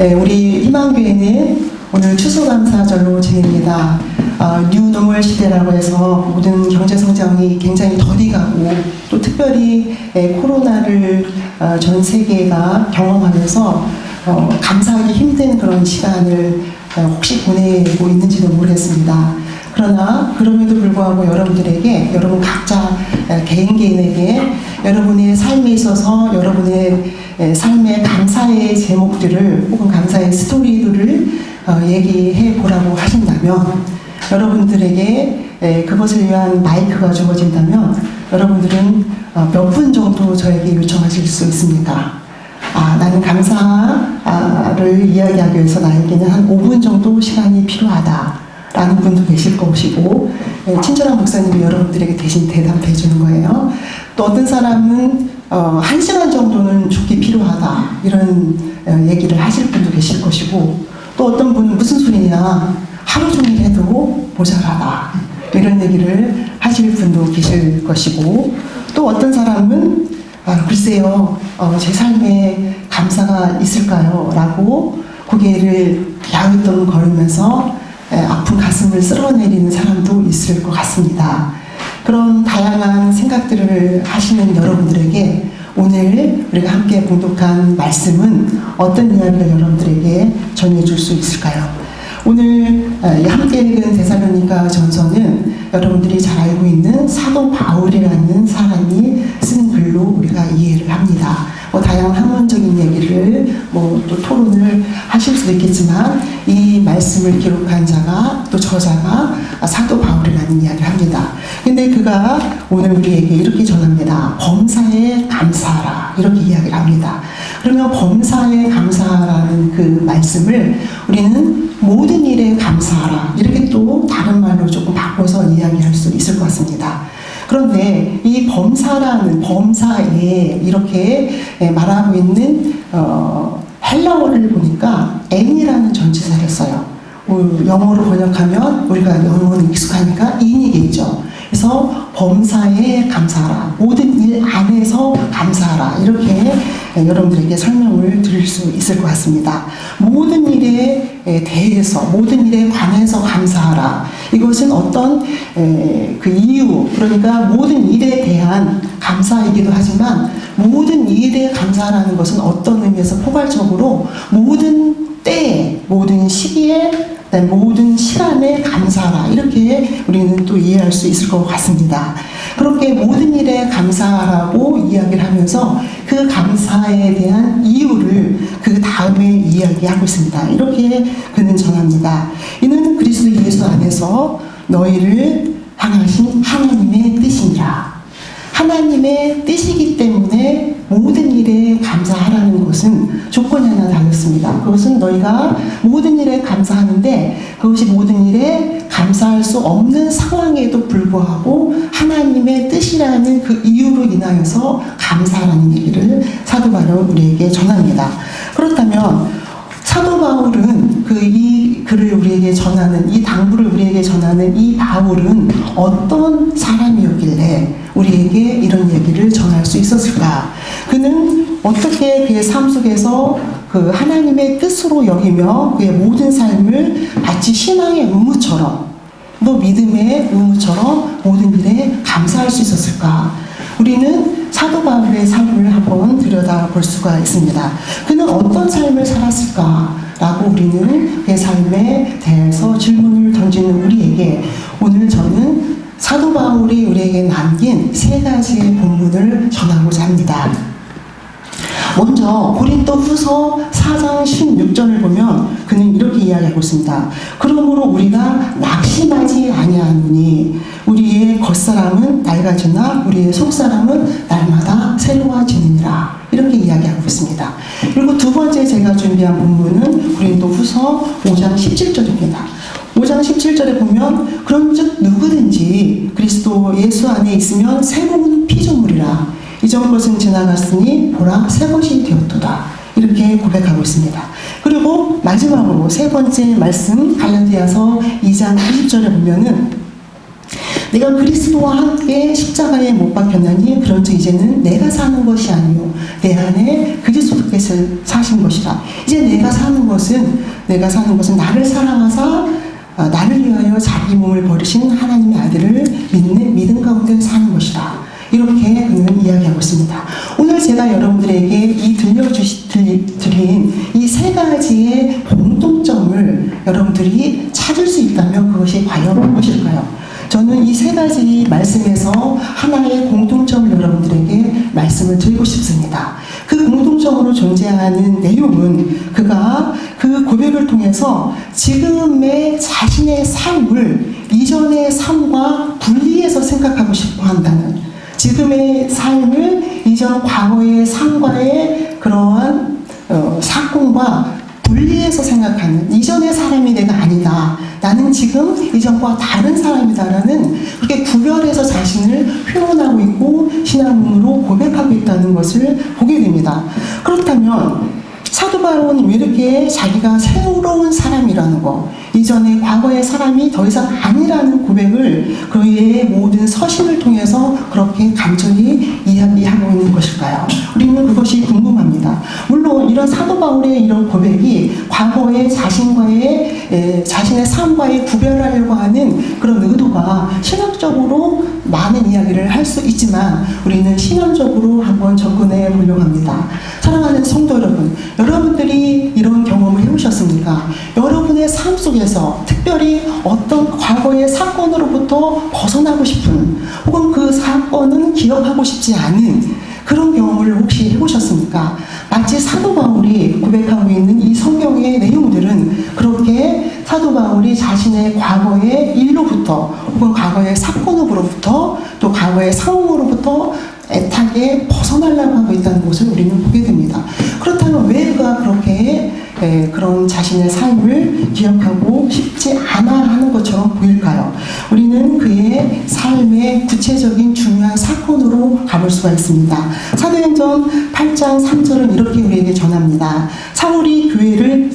우리 희망교회는 오늘 추수감사절로 지냅니다. 뉴노멀 시대라고 해서 모든 경제성장이 굉장히 더디가고 또 특별히 코로나를 전 세계가 경험하면서 감사하기 힘든 그런 시간을 혹시 보내고 있는지도 모르겠습니다. 그러나 그럼에도 불구하고 여러분들에게, 여러분 각자 개인에게 여러분의 삶에 있어서 여러분의 삶의 감사의 제목들을 혹은 감사의 스토리들을 얘기해 보라고 하신다면, 여러분들에게 그것을 위한 마이크가 주어진다면 여러분들은 몇 분 정도 저에게 요청하실 수 있습니까? 나는 감사를 이야기하기 위해서 나에게는 한 5분 정도 시간이 필요하다 라는 분도 계실 것이고, 친절한 목사님이 여러분들에게 대신 대답해 주는 거예요. 또 어떤 사람은 1시간 정도는 죽기 필요하다 이런 얘기를 하실 분도 계실 것이고, 또 어떤 분은 무슨 소리냐, 하루 종일 해도 모자라다 이런 얘기를 하실 분도 계실 것이고, 또 어떤 사람은 글쎄요, 제 삶에 감사가 있을까요? 라고 고개를 갸우뚱거리면서 아픈 가슴을 쓸어내리는 사람도 있을 것 같습니다. 그런 다양한 생각들을 하시는 여러분들에게 오늘 우리가 함께 봉독한 말씀은 어떤 이야기를 여러분들에게 전해줄 수 있을까요? 오늘 함께 읽은 데살로니가 전서는 여러분들이 잘 알고 있는 사도 바울이라는 사람이 쓴 글로 우리가 이해를 합니다. 다양한 학문적인 얘기를 또 토론을 하실 수도 있겠지만, 이 말씀을 기록한 자가, 또 저자가 사도 바울이라는 이야기를 합니다. 근데 그가 오늘 우리에게 이렇게 전합니다. 범사에 감사하라, 이렇게 이야기를 합니다. 그러면 범사에 감사하라는 그 말씀을 우리는 모든 일에 감사하라, 이렇게 또 다른 말로 조금 바꿔서 이야기할 수 있을 것 같습니다. 그런데 이 범사에 이렇게 말하고 있는 헬라어를 보니까 n이라는 전치사를 써요. 영어로 번역하면 우리가 영어는 익숙하니까 in이겠죠. 그래서 범사에 감사하라, 모든 일 안에서 감사하라, 이렇게 여러분들에게 설명을 드릴 수 있을 것 같습니다. 모든 일에 대해서, 모든 일에 관해서 감사하라. 이것은 어떤 그 이유, 그러니까 모든 일에 대한 감사이기도 하지만, 모든 일에 감사하라는 것은 어떤 의미에서 포괄적으로 모든 때에, 모든 시기에, 모든 시간에 감사하라, 이렇게 우리는 또 이해할 수 있을 것 같습니다. 그렇게 모든 일에 감사하라고 이야기를 하면서 그 감사에 대한 이유를 그 다음에 이야기하고 있습니다. 이렇게 그는 전합니다. 이는 그리스도 예수 안에서 너희를 향하신 하나님의 뜻이니라. 하나님의 뜻이기 때문에 모든 일에 감사하라는 것은 조건이 하나 달렸습니다. 그것은 너희가 모든 일에 감사하는데, 그것이 모든 일에 감사할 수 없는 상황에도 불구하고 하나님의 뜻이라는 그 이유로 인하여서 감사하라는 얘기를 사도 바울은 우리에게 전합니다. 그렇다면 사도 바울은 이 글을 우리에게 전하는, 이 당부를 우리에게 전하는 이 바울은 어떤 사람이었길래 우리에게 이런 얘기를 전할 수 있었을까? 그는 어떻게 그의 삶 속에서 그 하나님의 뜻으로 여기며 그의 모든 삶을 마치 신앙의 의무처럼, 또 믿음의 의무처럼 모든 일에 감사할 수 있었을까? 우리는 사도 바울의 삶을 한번 들여다볼 수가 있습니다. 그는 어떤 삶을 살았을까라고 우리는 그의 삶에 대해서 질문을 던지는 우리에게 오늘 저는 사도 바울이 우리에게 남긴 3가지의 본문을 전하고자 합니다. 먼저 고린도 후서 4장 16절을 보면 그는 이렇게 이야기하고 있습니다. 그러므로 우리가 낙심하지 아니하노니 우리의 겉사람은 낡아지나 우리의 속사람은 날마다 새로워지느니라, 이렇게 이야기하고 있습니다. 그리고 두 번째 제가 준비한 본문은 고린도 후서 5장 17절입니다. 5장 17절에 보면 그런즉 누구든지 그리스도 예수 안에 있으면 새로운 피조물이라, 이전 것은 지나갔으니 보라 새 것이 되었도다, 이렇게 고백하고 있습니다. 그리고 마지막으로 세 번째 말씀 갈라디아서 2장 20절에 보면은 내가 그리스도와 함께 십자가에 못 박혔나니 그런즉 이제는 내가 사는 것이 아니요 내 안에 그리스도께서 사신 것이라. 이제 내가 사는 것은 나를 사랑하사 나를 위하여 자기 몸을 버리신 하나님의 아들을 믿는 믿음 가운데 사는 것이다. 이렇게 그는 이야기하고 있습니다. 오늘 제가 여러분들에게 이 드린 이 세 가지의 공통점을 여러분들이 찾을 수 있다면 그것이 과연 무엇일까요? 저는 이 세 가지 말씀에서 하나의 공통점을 여러분들에게 말씀을 드리고 싶습니다. 그 공통점으로 존재하는 내용은 그가 그 고백을 통해서 지금의 자신의 삶을 이전의 삶과 분리해서 생각하고 싶어 한다는, 지금의 삶을 이전 과거의 삶과의 그러한 사건과 분리해서 생각하는, 이전의 사람이 내가 아니다, 나는 지금 이전과 다른 사람이다라는 그렇게 구별해서 자신을 표현하고 있고 신앙으로 고백하고 있다는 것을 보게 됩니다. 그렇다면 사도 바울은 왜 이렇게 자기가 새로운 사람이라는 거, 이전의 과거의 사람이 더 이상 아니라는 고백을 그의 모든 서신을 통해서 그렇게 간절히 이야기하고 있는 것일까요? 우리는 그것이 궁금합니다. 물론 이런 사도 바울의 이런 고백이 과거의 자신과의 자신의 삶과의 구별하려고 하는 그런 의도가 신학적으로 많은 이야기를 할 수 있지만 우리는 신앙적으로 한번 접근해 보려고 합니다. 사랑하는 성도 여러분, 여러분들이 이런 경험을 해보셨습니까? 여러분의 삶 속에서 특별히 어떤 과거의 사건으로부터 벗어나고 싶은, 혹은 그 사건은 기억하고 싶지 않은 그런 경험을 혹시 해보셨습니까? 마치 사도 바울이 고백하고 있는 이 성경의 내용들은 그렇게 사도 바울이 자신의 과거의 일로부터 혹은 과거의 사건으로부터 또 과거의 상황으로부터 애타게 벗어나려고 하고 있다는 것을 우리는 보게 됩니다. 그렇다면 왜 그가 그렇게 그런 자신의 삶을 기억하고 싶지 않아 하는 것처럼 보일까요? 우리는 그의 삶의 구체적인 중요한 사건으로 가볼 수가 있습니다. 사도행전 8장 3절은 이렇게 우리에게 전합니다. 사울이 교회를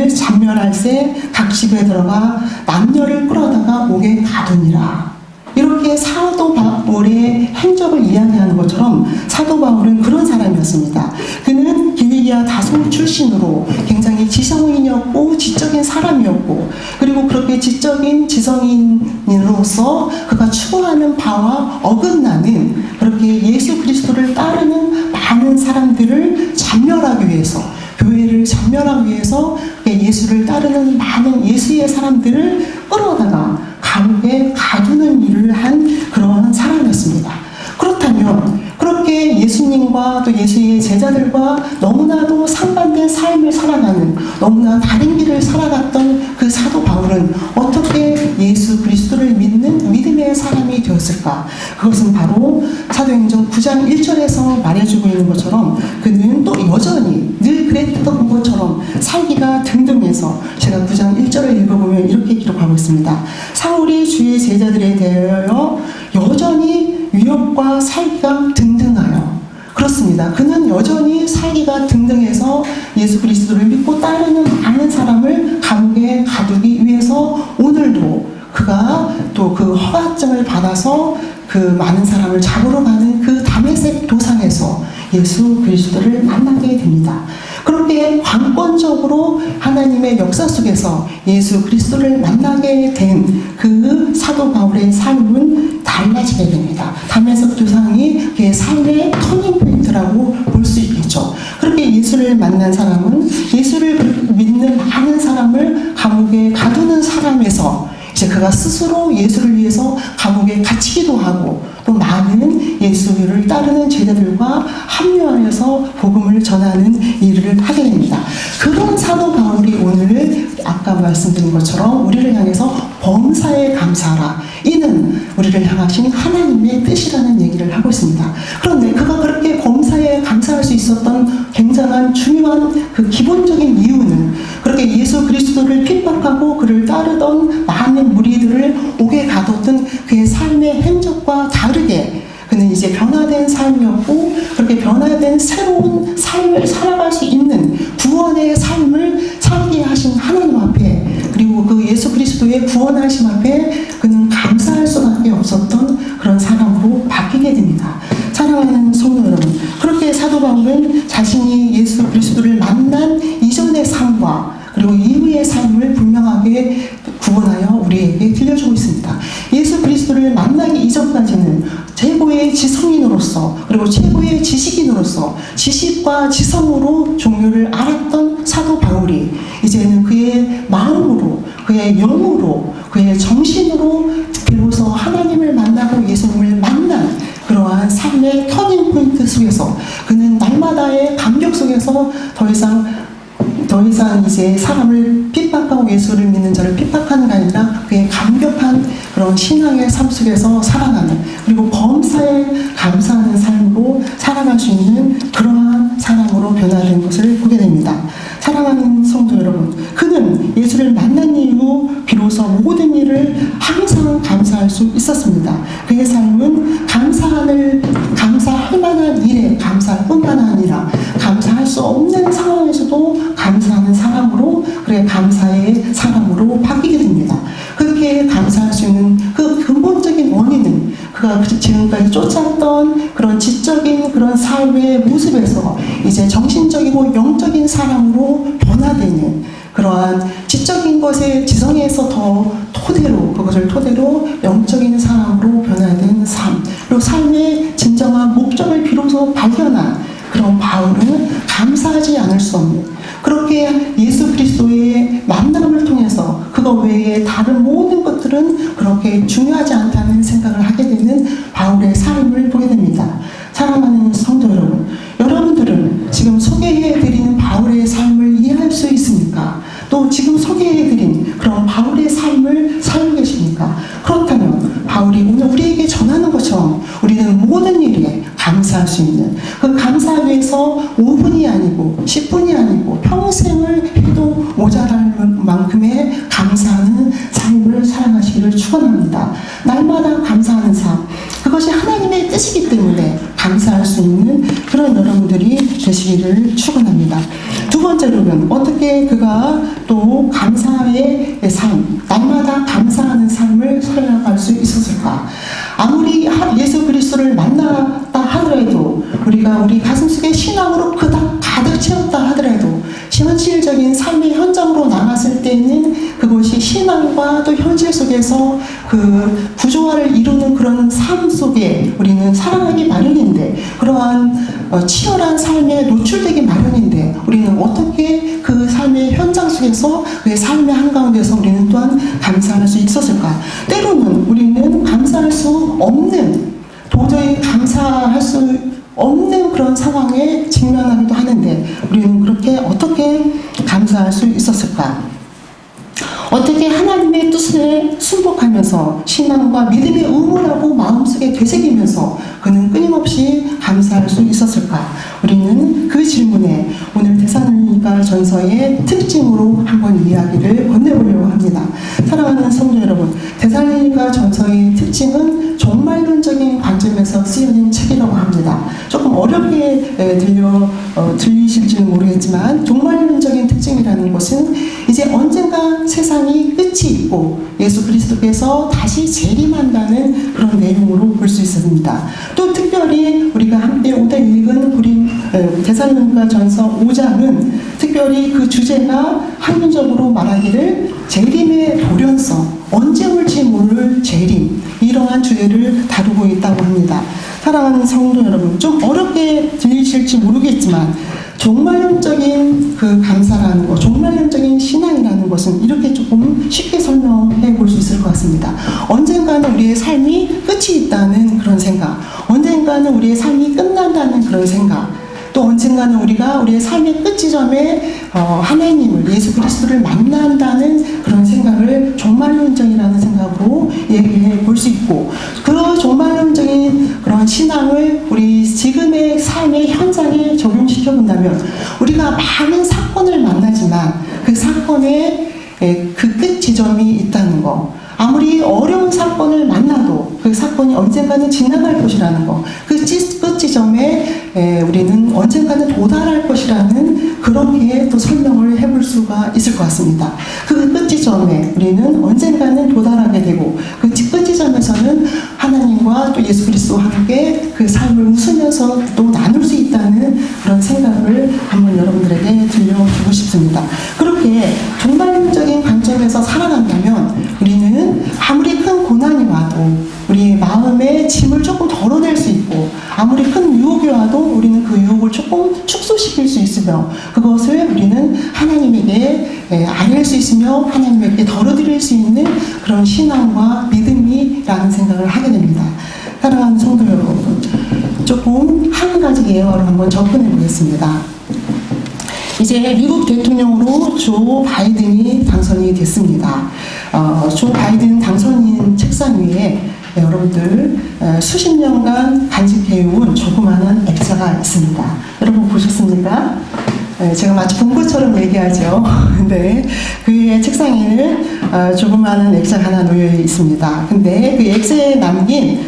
잔멸할세 각 집에 들어가 남녀를 끌어다가 목에 가두니라. 이렇게 사도 바울의 행적을 이야기하는 것처럼 사도 바울은 그런 사람이었습니다. 그는 길리기아 다소 출신으로 굉장히 지성인이었고 지적인 사람이었고, 그리고 그렇게 지적인 지성인으로서 그가 추구하는 바와 어긋나는 그렇게 예수 그리스도를 따르는 많은 사람들을 잔멸하기 위해서, 교회를 잔멸하기 위해서 예수를 따르는 많은 예수의 사람들을 끌어다가 감옥에 가두는 일을 한 그러한 사람이었습니다. 그렇다면 그렇게 예수님과 또 예수의 제자들과 너무나도 상반된 삶을 살아가는, 너무나 다른 길을 살아갔던 그 사도 바울은 어떻게 예수 그리스도를 믿는 믿음의 사람이 되었을까? 그것은 바로 사도행전 9장 1절에서 말해주고 있는 것처럼 그는 또 여전히 늘 그랬던 것처럼 살기가 등등해서, 제가 9장 1절을 읽어보면 이렇게 기록하고 있습니다. 사울이 주의 제자들에 대하여 여전히 위협과 살기가 등등하여. 그렇습니다. 그는 여전히 살기가 등등해서 예수 그리스도를 믿고 따르는 많은 사람을 감옥에 가두기 위해서 오늘도 그가 또 그 허가증을 받아서 그 많은 사람을 잡으러 가는 그 다메섹 도상에서 예수 그리스도를 만나게 됩니다. 그렇게 관건적으로 하나님의 역사 속에서 예수 그리스도를 만나게 된 그 사도 바울의 삶은 달라지게 됩니다. 다메섹 도상이 그의 삶의 터닝 포인트라고 볼 수 있겠죠. 그렇게 예수를 만난 사람은 예수를 믿는 많은 사람을 감옥에 가두는 사람에서 이제 그가 스스로 예수를 위해서 감옥에 갇히기도 하고 또 많은 예수를 따르는 제자들과 합류하여서 복음을 전하는 일을 하게 됩니다. 그런 사도 바울이 오늘 아까 말씀드린 것처럼 우리를 향해서 범사에 감사하라, 이는 우리를 향하신 하나님의 뜻이라는 얘기를 하고 있습니다. 그런데 그가 그렇게 범사에 감사할 수 있었던 굉장한 중요한 그 기본적인 이유는 그렇게 예수 그리스도를 핍박하고 그를 따르던 많은 무리들을 옥에 가뒀던 그의 삶의 행적과 다르게 그는 이제 변화된 삶이었고, 그렇게 변화된 새로운 삶을 살아갈 수 있는 구원의 삶을 살게 하신 하나님 앞에, 그리고 그 예수 그리스도의 구원하심 앞에 우리에게 들려주고 있습니다. 예수 그리스도를 만나기 이전까지는 최고의 지성인으로서 그리고 최고의 지식인으로서 지식과 지성으로 종교를 알았던 사도 바울이 이제는 그의 마음으로 그의 영으로 그의 정신으로 비로소 하나님을 만나고 예수님을 만난 그러한 삶의 터닝 포인트 속에서 그는 날마다의 감격 속에서 더 이상 이제 사람을 핍박하고 예수를 믿는 자를 핍박하는 게 아니라 그의 감격한 그런 신앙의 삶 속에서 살아가는 그리고 범사에 감사하는 삶으로 살아갈 수 있는 그러한 사람으로 변화된 것을 보게 됩니다. 사랑하는 성도 여러분, 그는 예수를 만난 이후 비로소 모든 일을 항상 감사할 수 있었습니다. 그의 삶은 감사할 만한 일에 감사할 뿐만 아니라 감사할 수 없는 상황에서도 감사하는 사람으로 그의 감사의 사람으로 바뀌게 됩니다. 그렇게 감사할 수 있는 그 근본적인 원인은 그가 지금까지 쫓았던 그런 지적인 그런 삶의 모습에서 이제 정신적이고 영적인 사람으로 변화되는 그러한 지적인 것의 지성에서 그것을 토대로 영적인 사람으로 변화된 삶, 그리고 삶의 진정한 목적을 비로소 발견한 그런 바울은 감사하지 않을 수 없는 그렇게 예수 그리스도의 만남을 통해서 그거 외에 다른 모든 것들은 그렇게 중요하지 않다는 생각을 하게 되는 바울의 삶을 보게 됩니다. 사랑하는 성도 여러분, 여러분들은 지금 소개해드리는 바울의 삶을 이해할 수 있습니까? 또 지금 소개해드린 그런 바울의 삶을 살고 계십니까? 그렇다면 바울이 오늘 우리에게 전하는 것처럼 우리는 모든 일에 감사할 수 있는 그 감사하기 위해서 5분이 아니고 10분이 아니고 평생을 해도 모자랄 만큼의 감사하는 삶을 살아가시기를 축원합니다. 날마다 감사하는 삶, 그것이 하나님의 뜻이기 때문에 감사할 수 있는 그런 여러분들이 되시기를 축원합니다. 두 번째로는 어떻게 그가 또 감사의 삶, 날마다 감사하는 삶을 살아갈 수 있었을까? 아무리 예수 그리스도를 만났다 하더라도 우리가 우리 가슴속에 신앙으로 그닥 가득 채웠다 하더라도 현실적인 삶의 현장으로 나갔을 때는 그것이 신앙과 또 현실 속에서 그 구조화를 이루는 그런 삶 속에 우리는 살아가기 마련인데 그러한 치열한 삶에 노출되기 마련인데 우리는 어떻게 그 삶의 현장 속에서 그의 삶의 한가운데서 우리는 또한 감사할 수 있었을까? 때로는 우리는 감사할 수 없는 도저히 감사할 수 없는 그런 상황에 직면하기도 하는데 우리는 그렇게 어떻게 감사할 수 있었을까? 어떻게 하나님의 뜻에 순복하면서 신앙과 믿음의 의무라고 마음속에 되새기면서 그는 끊임없이 감사할 수 있었을까? 우리는 그 질문에 오늘 데살로니가 전서의 특징으로 한번 이야기를 건네보려고 합니다. 사랑하는 성도 여러분, 데살로니가 전서의 특징은 종말론적인 관점에서 쓰여진 책이라고 합니다. 조금 어렵게 들리실지는 모르겠지만 종말론적인 특징이라는 것은 이제 언젠가 세상이 끝이 있고 예수 그리스도께서 다시 재림한다는 그런 내용으로 볼 수 있습니다. 또 특별히 우리가 함께 오늘 읽은 데살로니가 전서 5장은 특별히 그 주제가 한문적으로 말하기를 재림의 돌연성, 언제 올지 모를 재림, 이러한 주제를 다루고 있다고 합니다. 사랑하는 성도 여러분, 좀 어렵게 들리실지 모르겠지만 종말론적인 그 감사라는 것, 종말론적인 신앙이라는 것은 이렇게 조금 쉽게 설명해 볼 수 있을 것 같습니다. 언젠가는 우리의 삶이 끝이 있다는 그런 생각, 언젠가는 우리의 삶이 끝난다는 그런 생각, 또 언젠가는 우리가 우리의 삶의 끝 지점에 하나님을, 예수 그리스도를 만난다는 그런 생각을 종말론적이라는 생각으로 얘기해 볼 수 있고, 그 종말론적인 그런 신앙을 우리 지금의 삶의 현장에 적용시켜 본다면 우리가 많은 사건을 만나지만 그 사건에 그 끝 지점이 있다는 거, 아무리 어려운 사건을 만나도 그 사건이 언젠가는 지나갈 것이라는 거, 그 끝 지점에 우리는 언젠가는 도달할 것이라는 그렇게 또 설명을 해볼 수가 있을 것 같습니다. 그 끝 지점에 우리는 언젠가는 도달하게 되고 그 끝 지점에서는 하나님과 또 예수 그리스도와 함께 그 삶을 웃으면서 또 나눌 수 있다는 그런 생각을 한번 여러분들에게 들려주고 싶습니다. 그렇게 종말론적인 관점에서 살아간다면 우리는 하고 우리 마음의 짐을 조금 덜어낼 수 있고 아무리 큰 유혹이 와도 우리는 그 유혹을 조금 축소시킬 수 있으며 그것을 우리는 하나님에게 아뢰할 수 있으며 하나님에게 덜어드릴 수 있는 그런 신앙과 믿음이라는 생각을 하게 됩니다. 사랑하는 성도 여러분, 조금 한 가지 예화로 한번 접근해 보겠습니다. 이제 미국 대통령으로 조 바이든이 당선이 됐습니다. 조 바이든 당선인 책상 위에 여러분들 수십 년간 간직해온 조그마한 액자가 있습니다. 여러분 보셨습니까? 제가 마치 본 것처럼 얘기하죠. 네, 그의 책상에는 조그마한 액자가 하나 놓여 있습니다. 근데 그 액자에 담긴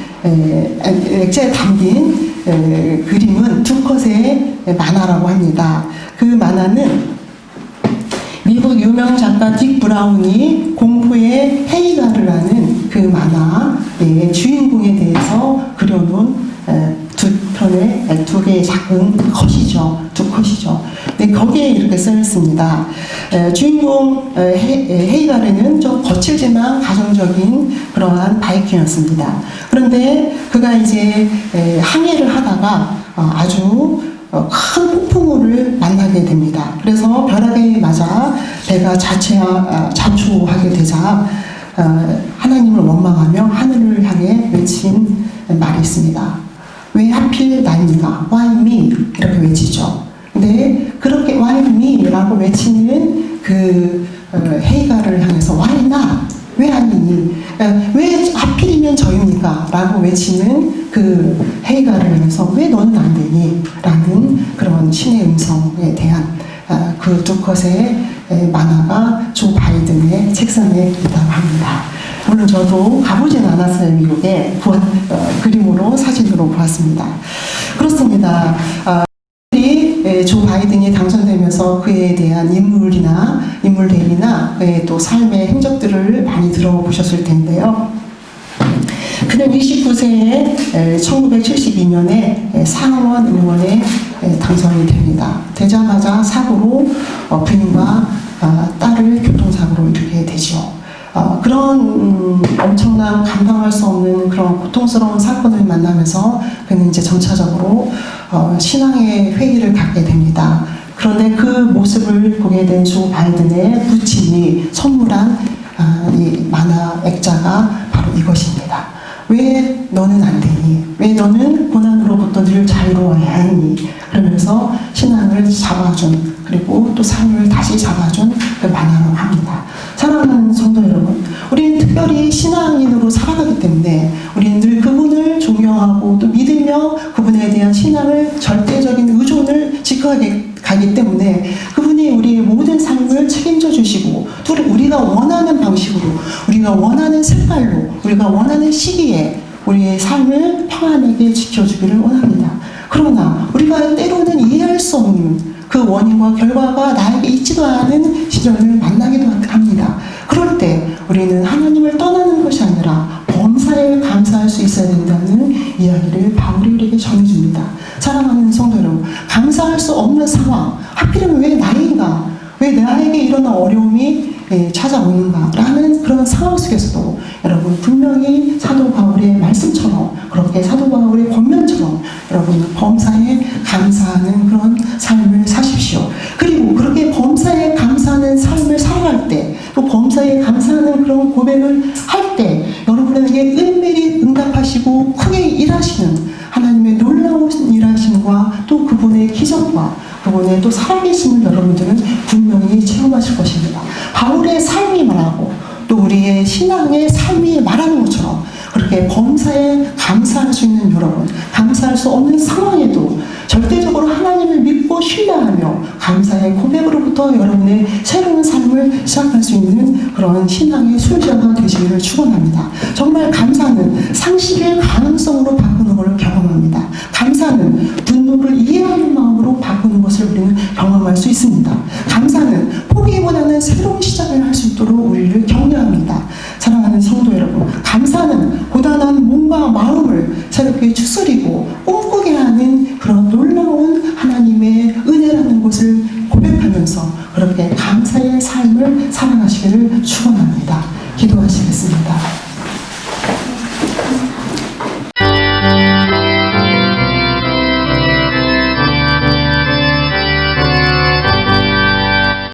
그림은 두 컷의 만화라고 합니다. 그 만화는 미국 유명 작가 딕 브라운이 공포의 헤이가르라는 그 만화의 주인공에 대해서 그려놓은 두 개의 작은 컷이죠. 두 컷이죠. 네, 거기에 이렇게 써 있습니다. 주인공 헤이가르는 좀 거칠지만 가정적인 그러한 바이킹이었습니다. 그런데 그가 이제 항해를 하다가 아주 큰 폭풍우를 만나게 됩니다. 그래서 벼락에 맞아 배가 자초하게 되자 하나님을 원망하며 하늘을 향해 외친 말이 있습니다. 왜 하필 나니가? Why me? 이렇게 외치죠. 근데 그렇게 Why me? 라고 외치는 그 헤이가를 향해서 Why not? 왜 아니니? 왜 하필이면 저입니까? 라고 외치는 그 헤이가를 향해서 왜 너는 안 되니? 라는 그런 신의 음성에 대한 그 두 컷의 만화가 조 바이든의 책상에 있다고 합니다. 물론 저도 가보진 않았어요. 미국에 그림으로 사진으로 보았습니다. 그렇습니다. 조 바이든이 당선되면서 그에 대한 인물 대비나 그의 또 삶의 행적들을 많이 들어보셨을 텐데요. 그는 29세에 1972년에 상원 의원에 당선이 됩니다. 되자마자 사고로 부인과 딸을 교통사고로 잃게 되죠. 그런 엄청난 감당할 수 없는 그런 고통스러운 사건을 만나면서 그는 이제 점차적으로 신앙의 회의를 갖게 됩니다. 그런데 그 모습을 보게 된 조 바이든의 부친이 선물한 이 만화 액자가 바로 이것입니다. 왜 너는 안 되니? 왜 너는 고난으로부터 늘 자유로워야 하니? 그러면서 신앙을 잡아준, 그리고 또 삶을 다시 잡아준 그 만화라고 합니다. 사랑하는 성도 여러분, 우리는 특별히 신앙인으로 살아가기 때문에 우리는 늘 그분을 존경하고 또 믿으며 그분에 대한 신앙을 절대적인 의존을 지켜가기 때문에 그분이 우리의 모든 삶을 책임져 주시고 또 우리가 원하는 방식으로, 우리가 원하는 색깔로, 우리가 원하는 시기에 우리의 삶을 평안하게 지켜주기를 원합니다. 그러나 우리가 때로는 이해할 수 없는 그 원인과 결과가 나에게 있지도 않은 시절을 만나기도 합니다. 그럴 때 우리는 하나님을 떠나는 것이 아니라 범사에 감사할 수 있어야 된다는 이야기를 바울이 우리에게 전해줍니다. 사랑하는 성도 여러분, 감사할 수 없는 상황, 하필이면 왜 나인가? 왜 나에게 이런 어려움이 찾아오는가? 라는 그런 상황 속에서도 여러분 분명히 사도 바울의 말씀처럼, 그렇게 사도 바울의 권면처럼 여러분 범사에 감사하는 그런 삶을 사십시오. 그리고 그렇게 범사에 감사하는 삶을 살아갈 때, 또 범사에 감사하는 그런 고백을 할 때 여러분에게 은밀히 응답하시고 크게 일하시는 하나님의 놀라운 일하심과 또 그분의 기적과 그분의 또 살아계심을 여러분들은 분명히 체험하실 것입니다. 바울의 삶이 말하고 또 우리의 신앙의 삶이 말하는 것처럼 그렇게 범사에 감사할 수 있는 여러분, 감사할 수 없는 상황에도 절대적으로 하나님을 믿고 신뢰하며 감사의 고백으로부터 여러분의 새로운 삶을 시작할 수 있는 그런 신앙의 순서가 되시기를 축원합니다. 정말 감사는 상실의 가능성으로 바꾸는 것을 경험합니다. 감사는 분노를 이해하는 마음으로 바꾸는 것을 우리는 경험할 수 있습니다. 감사는 포기보다는 새로운 시작을 할 수 있도록 우리를 격려합니다. 사랑하는 성도 여러분, 감사는 고단한 몸과 마음을 새롭게 추스리고 꿈꾸게 하는 그런 놀라운 하나님의 은혜라는 것을 고백하면서 그렇게 감사의 삶을 살아가시기를 축원합니다. 기도하시겠습니다.